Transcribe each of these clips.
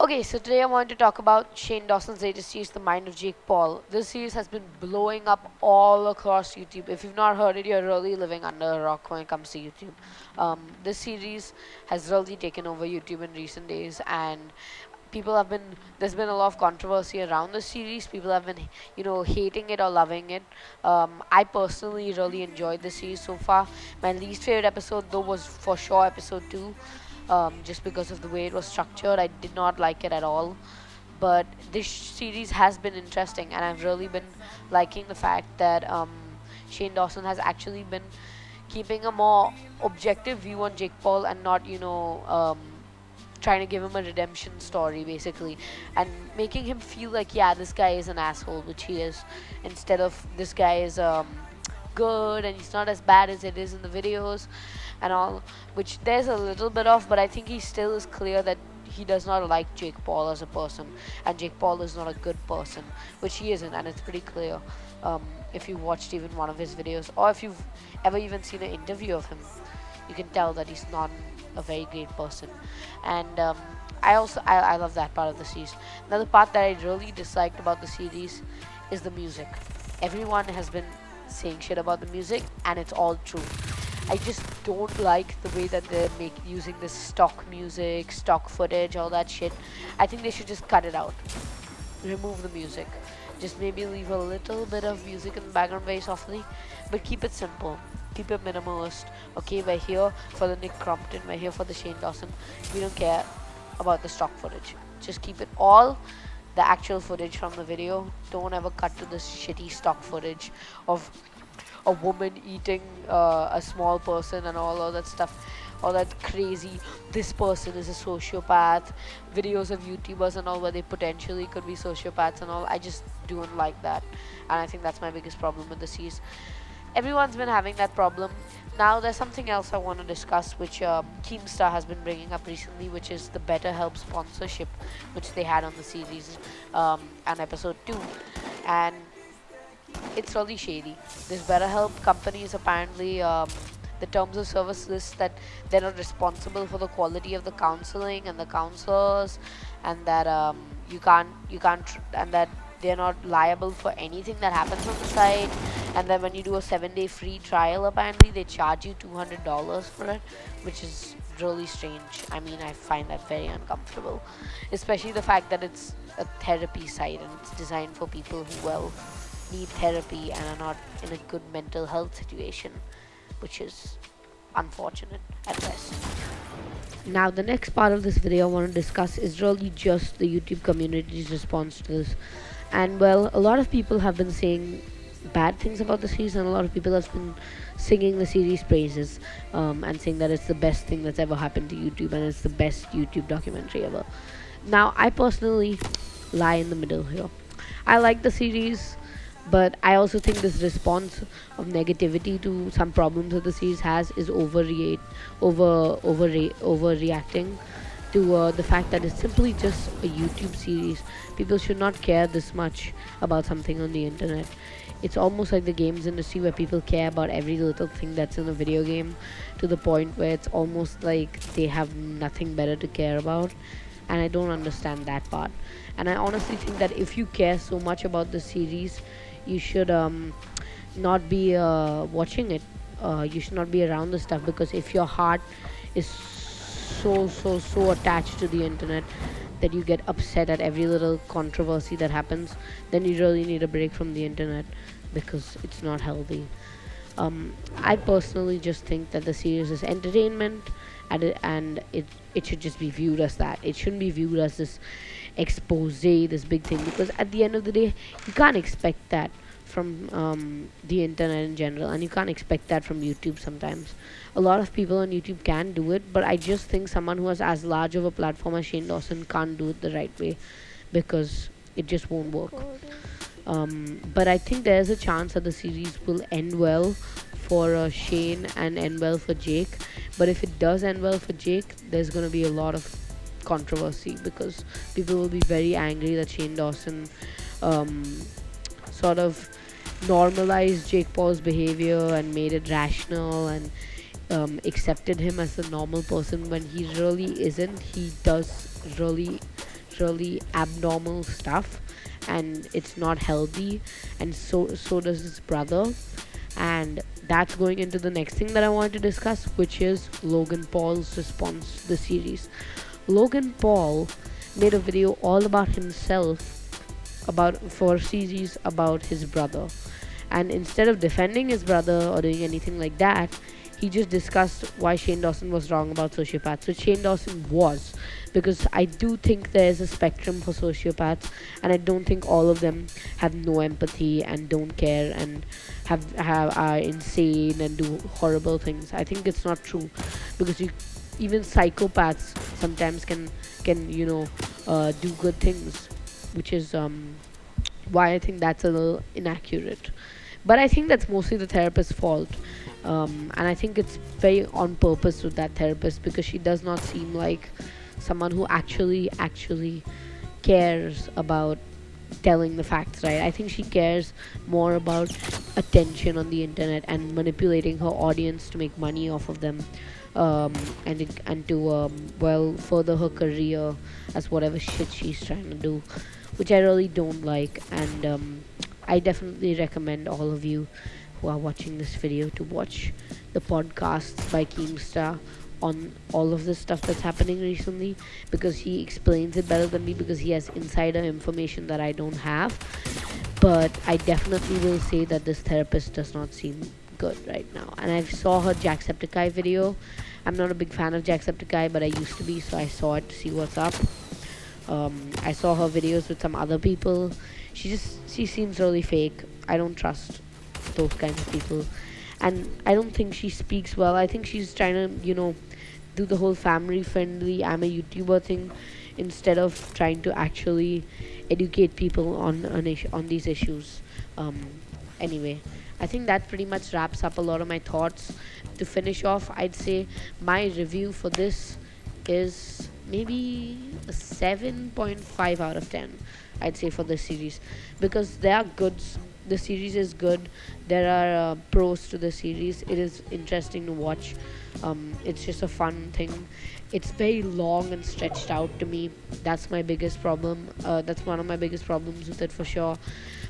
Okay, so today I want to talk about Shane Dawson's latest series, The Mind of Jake Paul. This series has been blowing up all across YouTube. If you've not heard it, you're really living under a rock when it comes to YouTube. This series has really taken over YouTube in recent days, and there's been a lot of controversy around the series. People have been, hating it or loving it. I personally really enjoyed the series so far. My least favorite episode, though, was for sure episode 2, just because of the way it was structured. I did not like it at all. But this series has been interesting, and I've really been liking the fact that Shane Dawson has actually been keeping a more objective view on Jake Paul and not, trying to give him a redemption story basically, and making him feel like, yeah, this guy is an asshole, which he is, instead of this guy is good and he's not as bad as it is in the videos and all, which there's a little bit of, but I think he still is clear that he does not like Jake Paul as a person, and Jake Paul is not a good person, which he isn't, and it's pretty clear. If you watched even one of his videos, or if you've ever even seen an interview of him, you can tell that he's not a very great person. And I love that part of the series. Another part that I really disliked about the series is the music. Everyone has been saying shit about the music, and it's all true. I just don't like the way that they're using this stock music, stock footage, all that shit. I think they should just cut it out, remove the music, just maybe leave a little bit of music in the background very softly, but keep it simple, keep it minimalist. Okay, we're here for the Nick Crompton, we're here for the Shane Dawson. We don't care about the stock footage. Just keep it all the actual footage from the video. Don't ever cut to this shitty stock footage of a woman eating a small person and all of that stuff, all that crazy, this person is a sociopath, videos of YouTubers and all where they potentially could be sociopaths and all. I just don't like that, and I think that's my biggest problem with the series. Everyone's been having that problem. Now there's something else I want to discuss, which Keemstar has been bringing up recently, which is the BetterHelp sponsorship, which they had on the series, and episode 2, and it's really shady. This BetterHelp company is apparently, the terms of service list that they're not responsible for the quality of the counseling and the counselors, and that and that they're not liable for anything that happens on the site. And then when you do a 7-day free trial, apparently they charge you $200 for it, which is really strange. I mean, I find that very uncomfortable, especially the fact that it's a therapy site and it's designed for people who, well, need therapy and are not in a good mental health situation, which is unfortunate at best. Now, the next part of this video I want to discuss is really just the YouTube community's response to this. And well, a lot of people have been saying bad things about the series, and a lot of people have been singing the series praises, and saying that it's the best thing that's ever happened to YouTube and it's the best YouTube documentary ever. Now, I personally lie in the middle here. I like the series, but I also think this response of negativity to some problems that the series has is overreacting to the fact that it's simply just a YouTube series. People should not care this much about something on the internet. It's almost like the games industry, where people care about every little thing that's in a video game, to the point where it's almost like they have nothing better to care about. And I don't understand that part. And I honestly think that if you care so much about the series, you should not be watching it. You should not be around the stuff, because if your heart is so attached to the internet that you get upset at every little controversy that happens, then you really need a break from the internet, because it's not healthy. I personally just think that the series is entertainment, and it should just be viewed as that. It shouldn't be viewed as this expose, this big thing, because at the end of the day, you can't expect that from the internet in general, and you can't expect that from YouTube sometimes. A lot of people on YouTube can do it, but I just think someone who has as large of a platform as Shane Dawson can't do it the right way, because it just won't work. But I think there's a chance that the series will end well for Shane and end well for Jake. But if it does end well for Jake, there's going to be a lot of controversy, because people will be very angry that Shane Dawson sort of normalized Jake Paul's behavior and made it rational, and accepted him as a normal person when he really isn't. He does really really abnormal stuff, and it's not healthy, and so does his brother. And that's going into the next thing that I want to discuss, which is Logan Paul's response to the series. Logan Paul made a video all about himself, about for a series about his brother, and instead of defending his brother or doing anything like that, he just discussed why Shane Dawson was wrong about sociopaths, which Shane Dawson was, because I do think there is a spectrum for sociopaths, and I don't think all of them have no empathy and don't care and have are insane and do horrible things. I think it's not true, because even psychopaths sometimes can do good things, which is why I think that's a little inaccurate. But I think that's mostly the therapist's fault. And I think it's very on purpose with that therapist, because she does not seem like someone who actually cares about telling the facts, right? I think she cares more about attention on the internet and manipulating her audience to make money off of them, and to further her career as whatever shit she's trying to do, which I really don't like. And I definitely recommend all of you who are watching this video to watch the podcasts by Keemstar on all of this stuff that's happening recently, because he explains it better than me, because he has insider information that I don't have. But I definitely will say that this therapist does not seem good right now. And I saw her Jacksepticeye video. I'm not a big fan of Jacksepticeye, but I used to be, so I saw it to see what's up. I saw her videos with some other people. She seems really fake. I don't trust those kinds of people, and I don't think she speaks well. I think she's trying to do the whole family friendly I'm a YouTuber thing, instead of trying to actually educate people on these issues. Anyway, I think that pretty much wraps up a lot of my thoughts. To finish off, I'd say my review for this is maybe a 7.5 out of 10, I'd say, for this series, because there are goods. The series is good. There are pros to the series. It is interesting to watch. It's just a fun thing. It's very long and stretched out to me. That's my biggest problem. That's one of my biggest problems with it, for sure.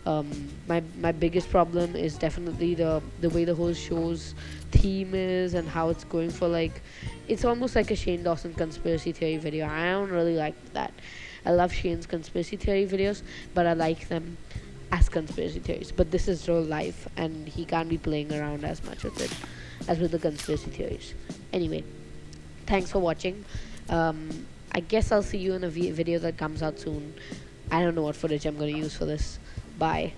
My biggest problem is definitely the way the whole show's theme is, and how it's going for, like, it's almost like a Shane Dawson conspiracy theory video. I don't really like that. I love Shane's conspiracy theory videos, but I like them as conspiracy theories. But this is real life, and he can't be playing around as much with it as with the conspiracy theories. Anyway, thanks for watching. I guess I'll see you in a video that comes out soon. I don't know what footage I'm going to use for this. Bye.